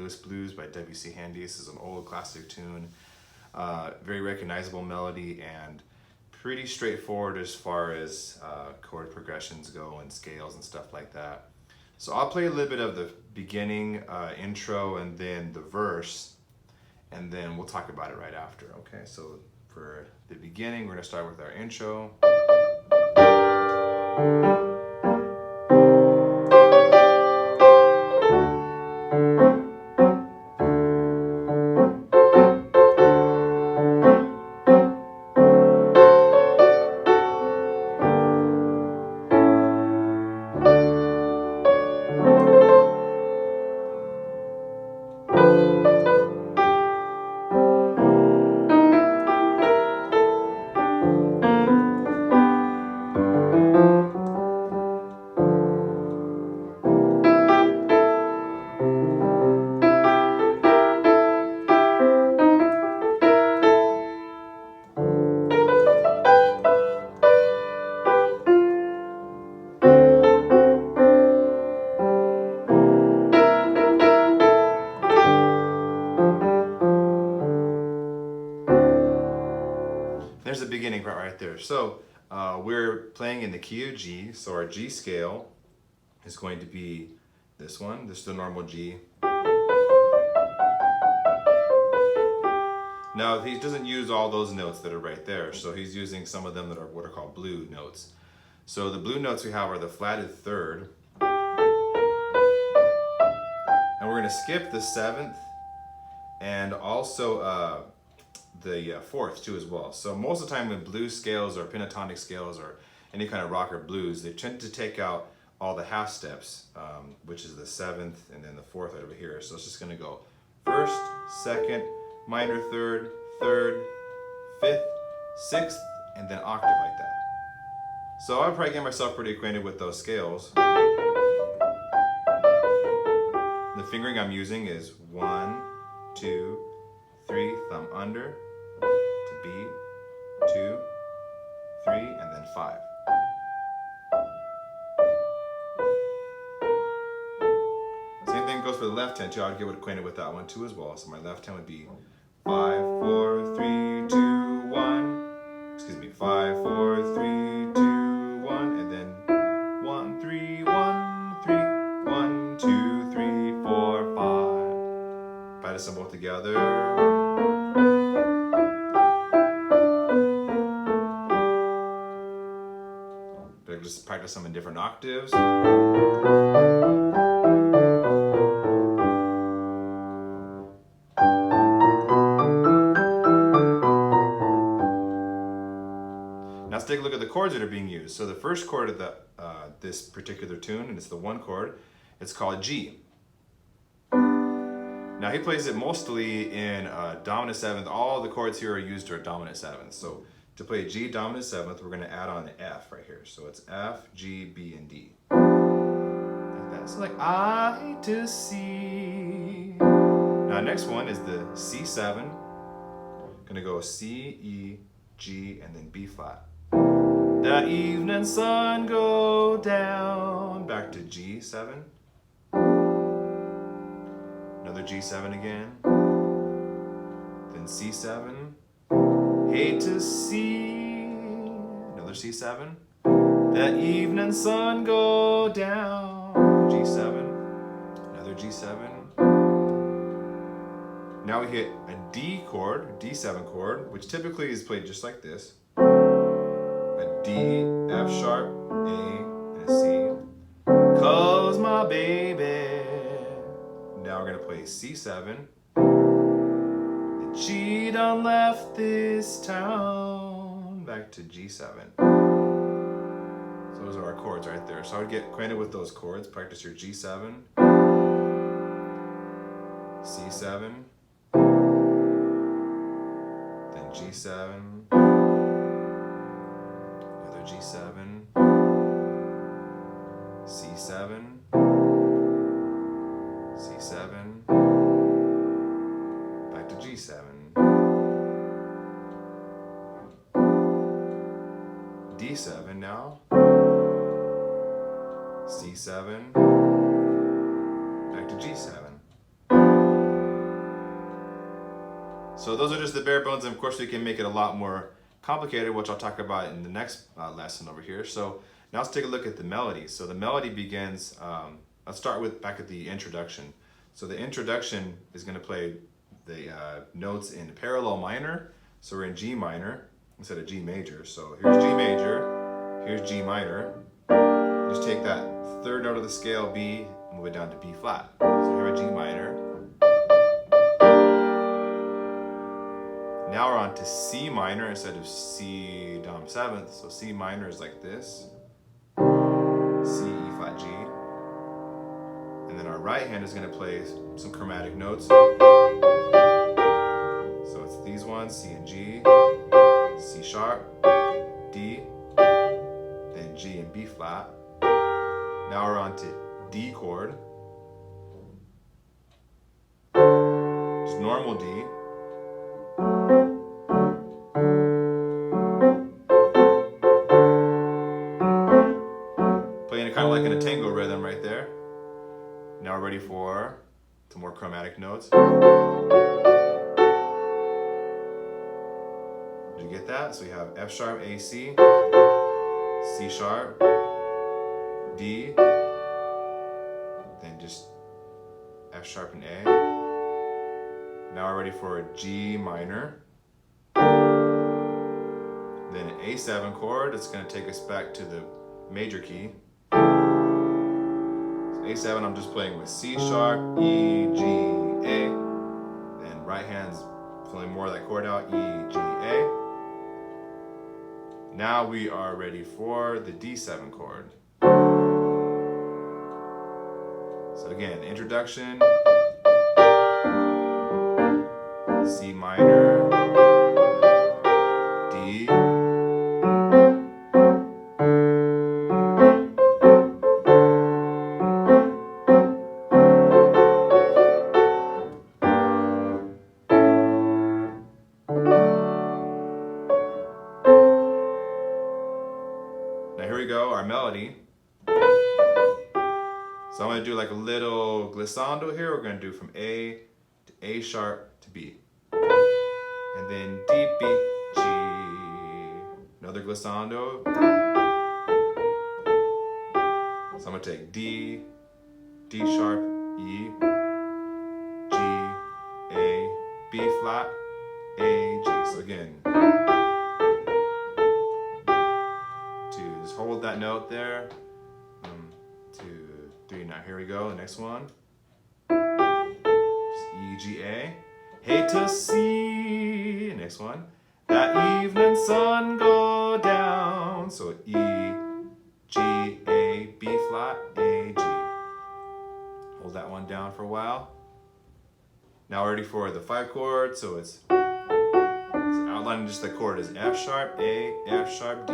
Louis Blues by W.C. Handy. This is an old classic tune. Very recognizable melody and pretty straightforward as far as chord progressions go and scales and stuff like that. So I'll play a little bit of the beginning intro and then the verse, and then we'll talk about it right after. Okay, so for the beginning, we're going to start with our intro. There's the beginning part right there. So we're playing in the key of G, so our G scale is going to be this one. This is the normal G. Now he doesn't use all those notes that are right there, so he's using some of them that are what are called blue notes. So the blue notes we have are the flatted third, and we're going to skip the seventh and also the fourth too as well. So most of the time with blues scales or pentatonic scales or any kind of rock or blues, they tend to take out all the half steps, which is the seventh and then the fourth right over here. So it's just going to go first, second, minor third, third, fifth, sixth, and then octave like that. So I'll probably get myself pretty acquainted with those scales. The fingering I'm using is 1, 2, 3, thumb under to B, 2, 3, and then 5. Same thing goes for the left hand too. I would get acquainted with that one too as well. So my left hand would be 5, 4, 3, 2, 1. Excuse me, 5, 4, 3, 2, 1, and then 1, 3, 1, 3, 1, 2, 3, 4, 5. Practice them both together. Just practice them in different octaves. Now let's take a look at the chords that are being used. So the first chord of this particular tune, and it's the one chord, it's called G. Now he plays it mostly in dominant seventh. All the chords here are used are dominant seventh. So to play G dominant seventh, we're going to add on the F right here. So it's F, G, B, and D. Like that. So like I to C. Now next one is the C7. Going to go C, E, G, and then B flat. The evening sun go down. Back to G7. Another G7 again. Then C7. A to C, another C7. The evening sun go down. G7, another G7. Now we hit a D chord, D7 chord, which typically is played just like this. A D, F sharp, A, and a C. 'Cause my baby. Now we're gonna play C7. She done left this town. Back to G7. So those are our chords right there. So I would get acquainted with those chords. Practice your G7, C7, then G7, another G7, C7, C7, back to G7. D7 now. C7. Back to G7. So those are just the bare bones, and of course we can make it a lot more complicated, which I'll talk about in the next lesson over here. So now let's take a look at the melody. So the melody begins, let's start with back at the introduction. So the introduction is going to play the notes in parallel minor. So we're in G minor instead of G major. So here's G major, here's G minor. Just take that third note of the scale B, move it down to B flat. So here at G minor. Now we're on to C minor instead of C dom seventh. So C minor is like this. C, E flat, G. And then our right hand is going to play some chromatic notes. So it's these ones, C and G, C sharp, D, then G and B flat. Now we're on to D chord. Just normal D. Playing it kind of like in a tango rhythm right there. Now we're ready for some more chromatic notes. Did you get that? So we have F sharp, A, C, C sharp, D, then just F sharp and A. Now we're ready for a G minor. Then an A7 chord. It's going to take us back to the major key. So A7 I'm just playing with C sharp, E, G, A. Then right hand's pulling more of that chord out, E, G, A. Now we are ready for the D7 chord. So again, introduction, C minor, D, now here we go, our melody. So I'm going to do like a little glissando here. We're going to do from A to A sharp to B. And then D, B, G. Another glissando. So I'm going to take D, D sharp, E, G, A, B flat, A, G. So again, to just hold that note there. 1, 2, 3. Now here we go. The next one. Just E, G, A. Hate to see. Next one. That evening sun go down. So E, G, A, B flat, A, G. Hold that one down for a while. Now we're ready for the 5 chord. So it's outlining just the chord is F sharp, A, F sharp, D.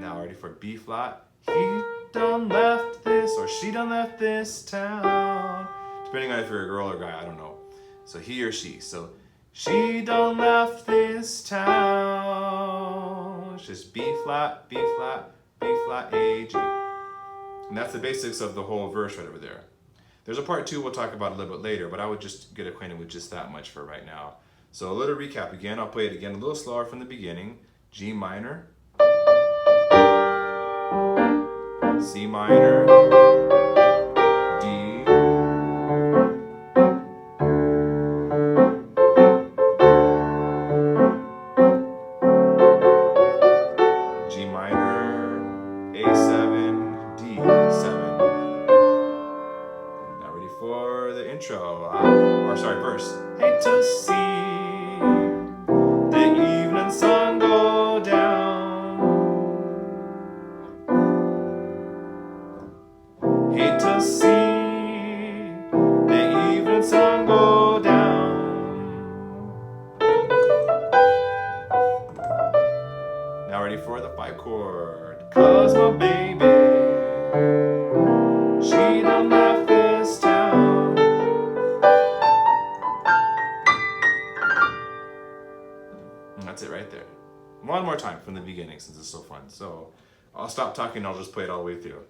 Now ready for B flat. He done left this, or she done left this town. Depending on if you're a girl or a guy, I don't know. So he or she. So she done left this town. It's just B flat, B flat, B flat, A, G. And that's the basics of the whole verse right over there. There's a part 2 we'll talk about a little bit later, but I would just get acquainted with just that much for right now. So a little recap again. I'll play it again a little slower from the beginning. G minor, C minor, D, G minor, A7, D7. Now ready for the intro, verse. Hate to see the evening sun go down. Hate to see the evening sun go down. Now ready for the 5 chord. 'Cause my baby, she done left this town. And that's it right there. One more time from the beginning since it's so fun. So I'll stop talking and I'll just play it all the way through.